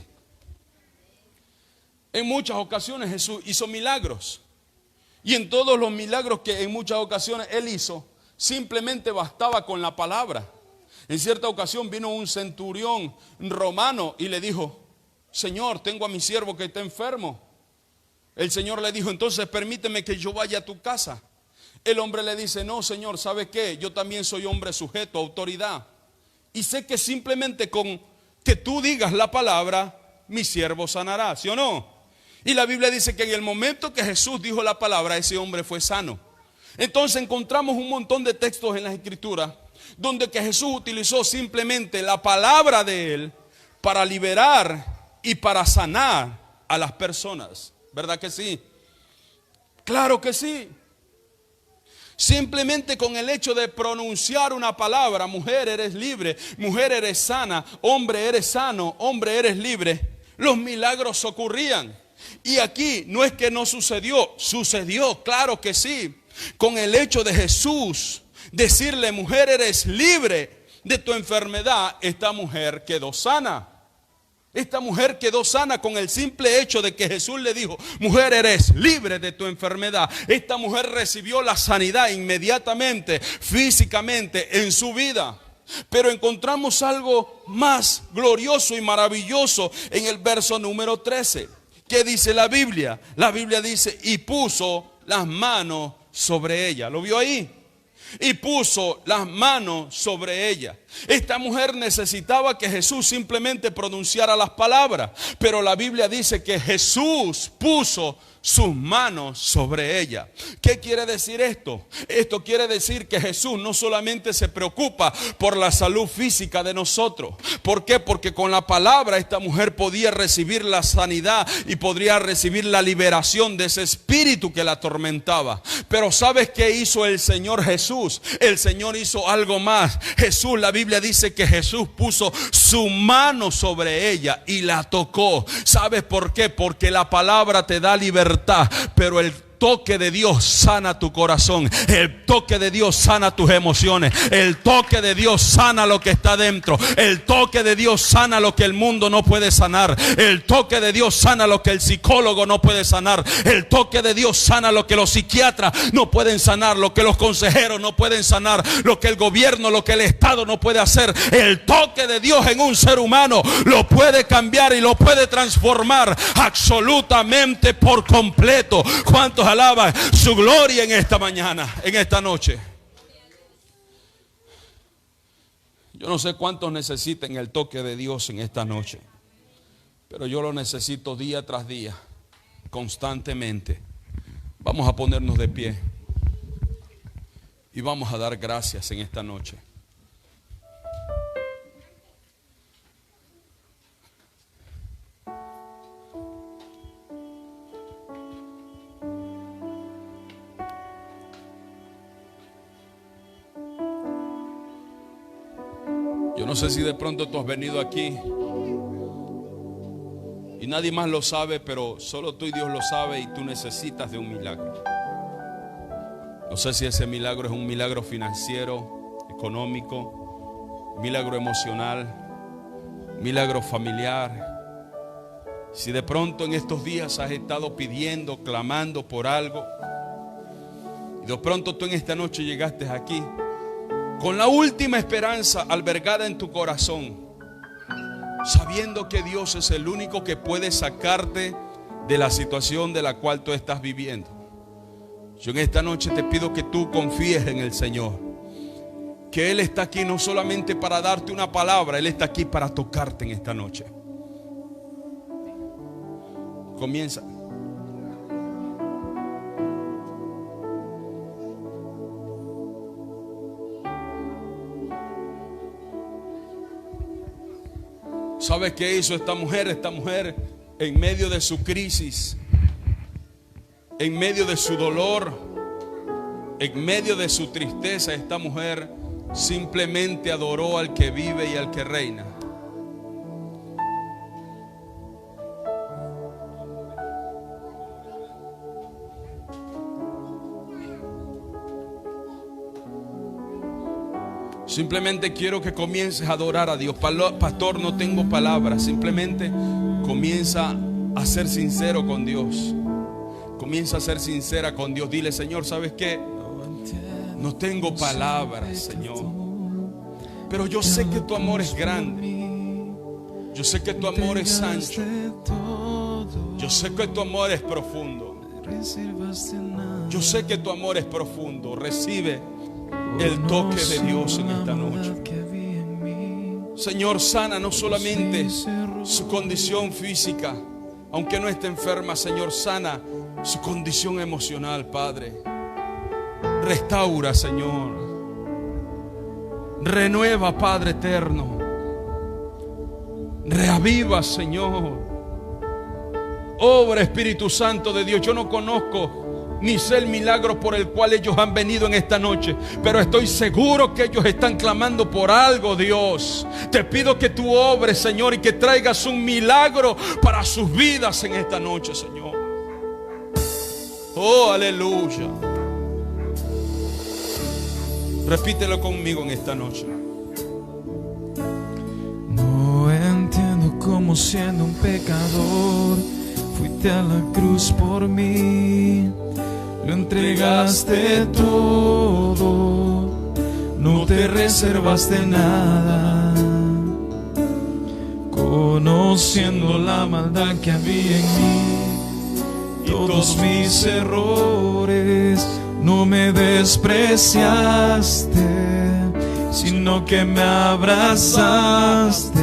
Speaker 1: En muchas ocasiones Jesús hizo milagros, y en todos los milagros que en muchas ocasiones Él hizo, simplemente bastaba con la palabra. En cierta ocasión vino un centurión romano y le dijo: Señor, tengo a mi siervo que está enfermo. El Señor le dijo: entonces permíteme que yo vaya a tu casa. El hombre le dice: no, Señor, ¿sabe qué? Yo también soy hombre sujeto a autoridad, y sé que simplemente con que tú digas la palabra, mi siervo sanará. ¿Sí o no? Y la Biblia dice que en el momento que Jesús dijo la palabra, ese hombre fue sano. Entonces encontramos un montón de textos en las Escrituras donde que Jesús utilizó simplemente la palabra de Él para liberar y para sanar a las personas. ¿Verdad que sí? Claro que sí. Simplemente con el hecho de pronunciar una palabra: mujer, eres libre, mujer, eres sana, hombre, eres sano, hombre, eres libre, los milagros ocurrían. Y aquí no es que no sucedió, sucedió, claro que sí. Con el hecho de Jesús decirle: mujer, eres libre de tu enfermedad, esta mujer quedó sana. Esta mujer quedó sana con el simple hecho de que Jesús le dijo: mujer, eres libre de tu enfermedad. Esta mujer recibió la sanidad inmediatamente, físicamente, en su vida. Pero encontramos algo más glorioso y maravilloso en el verso número 13. ¿Qué dice la Biblia? La Biblia dice: y puso las manos sobre ella. ¿Lo vio ahí? Y puso las manos sobre ella. Esta mujer necesitaba que Jesús simplemente pronunciara las palabras, pero la Biblia dice que Jesús puso sus manos sobre ella. ¿Qué quiere decir esto? Esto quiere decir que Jesús no solamente se preocupa por la salud física de nosotros. ¿Por qué? Porque con la palabra esta mujer podía recibir la sanidad y podría recibir la liberación de ese espíritu que la atormentaba. Pero ¿sabes qué hizo el Señor Jesús? Jesús, el Señor hizo algo más. Jesús, la Biblia dice que Jesús puso su mano sobre ella y la tocó. ¿Sabes por qué? Porque la palabra te da libertad, pero el toque de Dios sana tu corazón. El toque de Dios sana tus emociones. El toque de Dios sana lo que está dentro. El toque de Dios sana lo que el mundo no puede sanar. El toque de Dios sana lo que el psicólogo no puede sanar. El toque de Dios sana lo que los psiquiatras no pueden sanar, lo que los consejeros no pueden sanar, lo que el gobierno, lo que el Estado no puede hacer. El toque de Dios en un ser humano lo puede cambiar y lo puede transformar absolutamente por completo. ¿Cuántos alaban su gloria en esta mañana, en esta noche? Yo no sé cuántos necesiten el toque de Dios en esta noche, pero yo lo necesito día tras día, constantemente. Vamos a ponernos de pie y vamos a dar gracias en esta noche. Yo no sé si de pronto tú has venido aquí y nadie más lo sabe, pero solo tú y Dios lo sabe, y tú necesitas de un milagro. No sé si ese milagro es un milagro financiero, económico, milagro emocional, milagro familiar. Si de pronto en estos días has estado pidiendo, clamando por algo, y de pronto tú en esta noche llegaste aquí con la última esperanza albergada en tu corazón, sabiendo que Dios es el único que puede sacarte de la situación de la cual tú estás viviendo. Yo en esta noche te pido que tú confíes en el Señor, que Él está aquí no solamente para darte una palabra, Él está aquí para tocarte en esta noche. Comienza. ¿Sabes qué hizo esta mujer? Esta mujer, en medio de su crisis, en medio de su dolor, en medio de su tristeza, esta mujer simplemente adoró al que vive y al que reina. Simplemente quiero que comiences a adorar a Dios. Pastor, no tengo palabras. Simplemente comienza a ser sincero con Dios. Comienza a ser sincera con Dios. Dile: Señor, ¿sabes qué? No tengo palabras, Señor, pero yo sé que tu amor es grande. Yo sé que tu amor es ancho. Yo sé que tu amor es profundo. Yo sé que tu amor es profundo. Recibe el toque de Dios en esta noche. Señor, sana no solamente su condición física, aunque no esté enferma. Señor, sana su condición emocional, Padre. Restaura, Señor. Renueva, Padre eterno. Reaviva, Señor. Obra, Espíritu Santo de Dios. Yo no conozco ni sé el milagro por el cual ellos han venido en esta noche, pero estoy seguro que ellos están clamando por algo, Dios. Te pido que tú obres, Señor, y que traigas un milagro para sus vidas en esta noche, Señor. Oh, aleluya. Repítelo conmigo en esta noche.
Speaker 2: No entiendo cómo, siendo un pecador, fuiste a la cruz por mí. Lo entregaste todo, no te reservaste nada. Conociendo la maldad que había en mí, todos mis errores, no me despreciaste, sino que me abrazaste.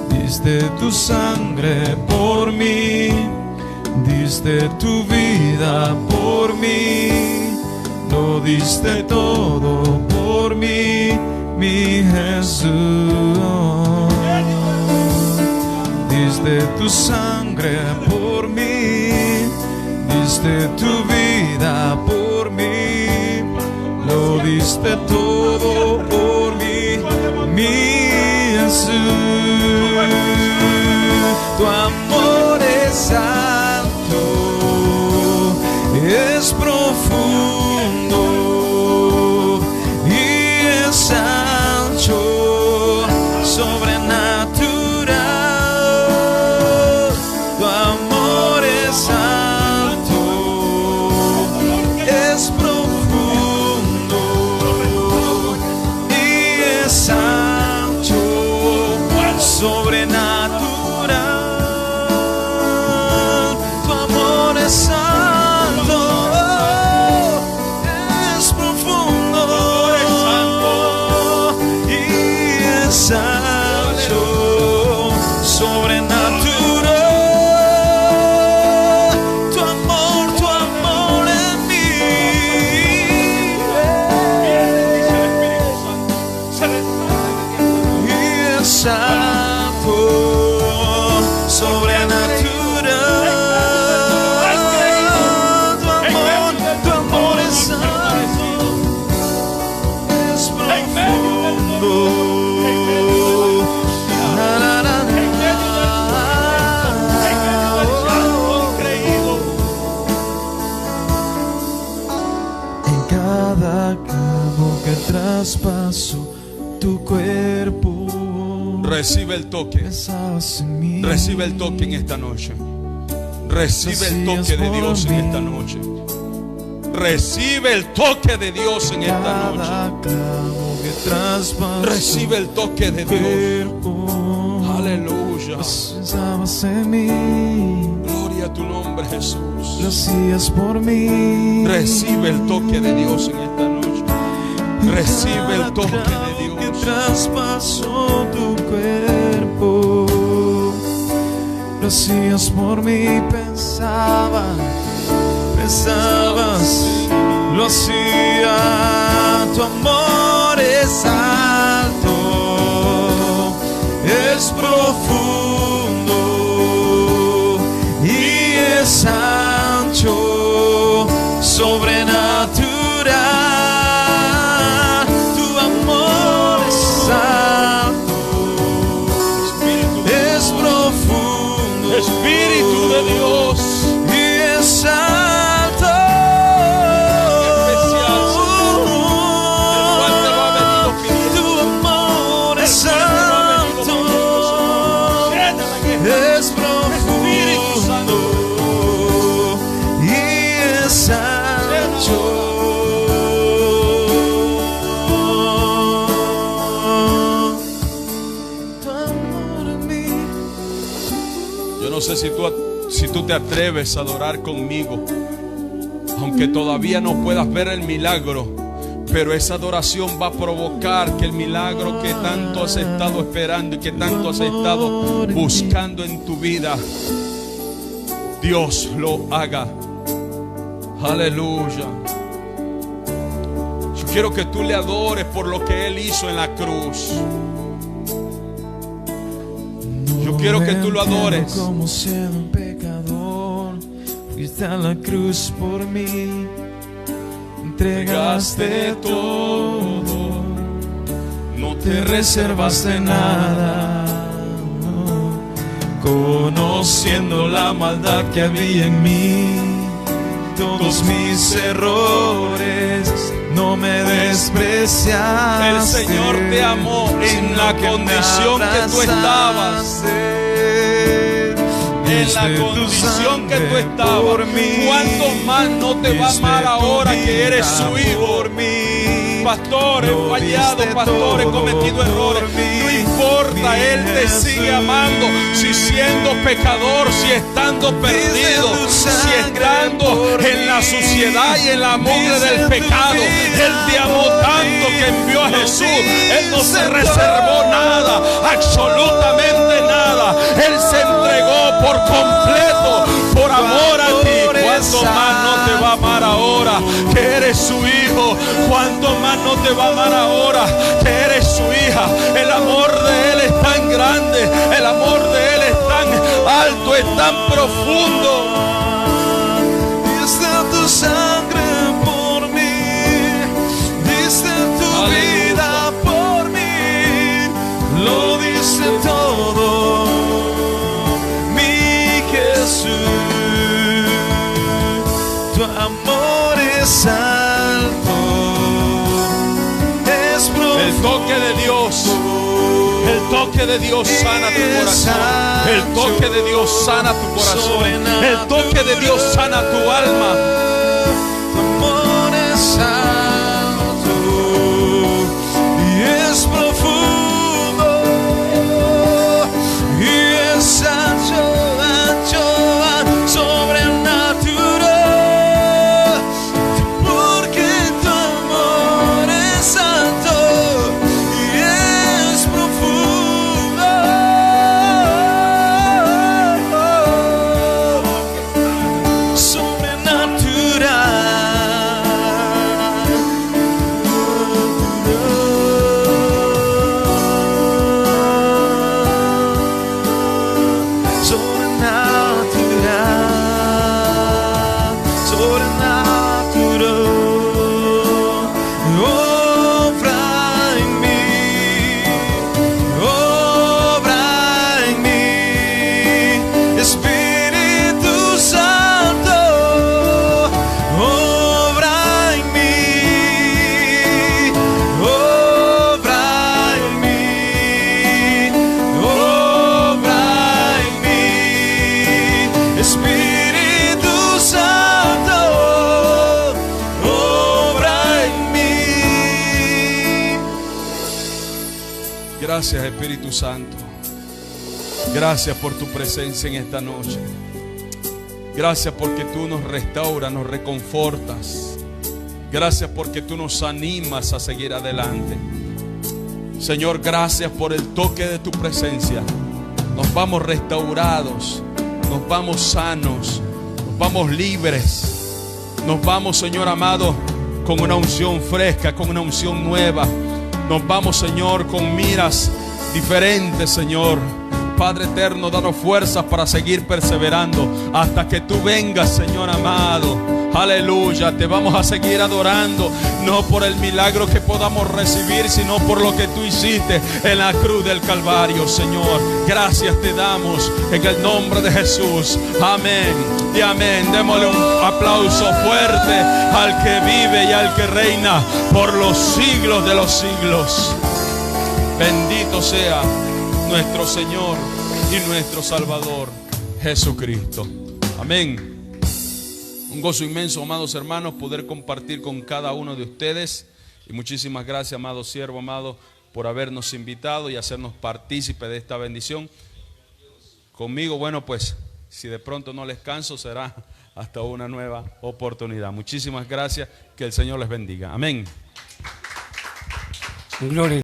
Speaker 2: Diste tu sangre por mí, diste tu vida por mí, lo diste todo por mí, mi Jesús. Diste tu sangre por mí, diste tu vida por mí, diste todo por mí, mi Jesús. Tu amor es alto, es profundo y es ancho, sobrenatural. Tu amor es alto, es profundo y es ancho, sobrenatural. Tu amor es alto, es profundo y es ancho, sobrenatural. Tu amor en mí. Y es santo, sobrenatural. Tu amor es santo, es profundo. Na, na, na, na. En cada cabo que traspaso tu cuerpo,
Speaker 1: Recibe el toque.
Speaker 2: pensabas en mí.
Speaker 1: Recibe el toque en esta noche. Recibe el toque de Dios en esta noche. Recibe el toque de Dios en esta
Speaker 2: Cada
Speaker 1: noche.
Speaker 2: clavo que traspaso
Speaker 1: Recibe el toque de
Speaker 2: tu
Speaker 1: Dios.
Speaker 2: cuerpo,
Speaker 1: Aleluya.
Speaker 2: pensabas en mí,
Speaker 1: Gloria a tu nombre,
Speaker 2: lo
Speaker 1: Jesús.
Speaker 2: hacías por mí.
Speaker 1: Recibe el toque de Dios en esta noche. Recibe el toque de
Speaker 2: Que
Speaker 1: Dios.
Speaker 2: traspasó tu cuerpo, lo hacías por mí. Pensabas, lo hacía. Tu amor es alto, es profundo y es ancho, sobrenatural. Tu amor es alto, es profundo,
Speaker 1: Espíritu de Dios.
Speaker 2: y es alto.
Speaker 1: Especial, Señor, el cual te lo ha venido pidiendo.
Speaker 2: Tu amor es
Speaker 1: El cual te lo ha venido
Speaker 2: alto,
Speaker 1: pidiendo, Señor. Llénala en esta
Speaker 2: es profundo y es ancho. Tu amor en mí.
Speaker 1: Yo no sé si tú te atreves a adorar conmigo, aunque todavía no puedas ver el milagro, pero esa adoración va a provocar que el milagro que tanto has estado esperando y que tanto has estado buscando en tu vida, Dios lo haga. Aleluya. Yo quiero que tú le adores por lo que Él hizo en la cruz. Yo quiero que tú lo adores.
Speaker 2: Como siendo un pecador, fuiste a la cruz por mí, entregaste todo,
Speaker 1: No
Speaker 2: te reservaste nada, conociendo la maldad que había en mí, todos mis errores, no me despreciaste.
Speaker 1: El Señor te amó en la condición que tú estabas. En la condición que tú estabas. ¿Cuánto más no te va a amar ahora que eres su hijo? Pastor, he fallado, pastor, he cometido errores. No importa, Él te sigue amando. Si siendo pecador, si estando perdido, si estando en la suciedad y en la mugre del pecado, Él te amó tanto que envió a Jesús. Él no se reservó nada, absolutamente nada. Él se entregó por completo, por amor a ti. ¿Cuánto más no te va a amar ahora que eres su hijo? ¿Cuánto más no te va a amar ahora que eres su hija? El amor de Él es tan grande, el amor de Él es tan alto, es tan profundo.
Speaker 2: Diste tu sangre por mí, diste
Speaker 1: toque de Dios sana tu corazón. El toque de Dios sana tu corazón. El toque de Dios sana tu alma.
Speaker 2: Tu amor es santo y es profundo y es ancho, sobrenatural, porque tu amor es santo y es profundo,
Speaker 1: Gracias, Espíritu Santo. Gracias por tu presencia en esta noche. Gracias porque tú nos restauras, nos reconfortas. Gracias porque tú nos animas a seguir adelante. Señor, gracias por el toque de tu presencia. Nos vamos restaurados, nos vamos sanos, nos vamos libres. Nos vamos, Señor amado, con una unción fresca, con una unción nueva. Nos vamos, Señor, con miras diferentes, Señor. Padre eterno, danos fuerzas para seguir perseverando hasta que tú vengas, Señor amado. Aleluya, te vamos a seguir adorando, no por el milagro que podamos recibir, sino por lo que tú hiciste en la cruz del Calvario, Señor. Gracias te damos en el nombre de Jesús. Amén y amén. Démosle un aplauso fuerte al que vive y al que reina por los siglos de los siglos. Bendito sea nuestro Señor y nuestro Salvador Jesucristo. Amén. Un gozo inmenso, amados hermanos, poder compartir con cada uno de ustedes. Y muchísimas gracias, amado siervo, amado, por habernos invitado y hacernos partícipe de esta bendición. Conmigo, bueno, pues, si de pronto no les canso, será hasta una nueva oportunidad. Muchísimas gracias, que el Señor les bendiga. Amén.
Speaker 3: Gloria.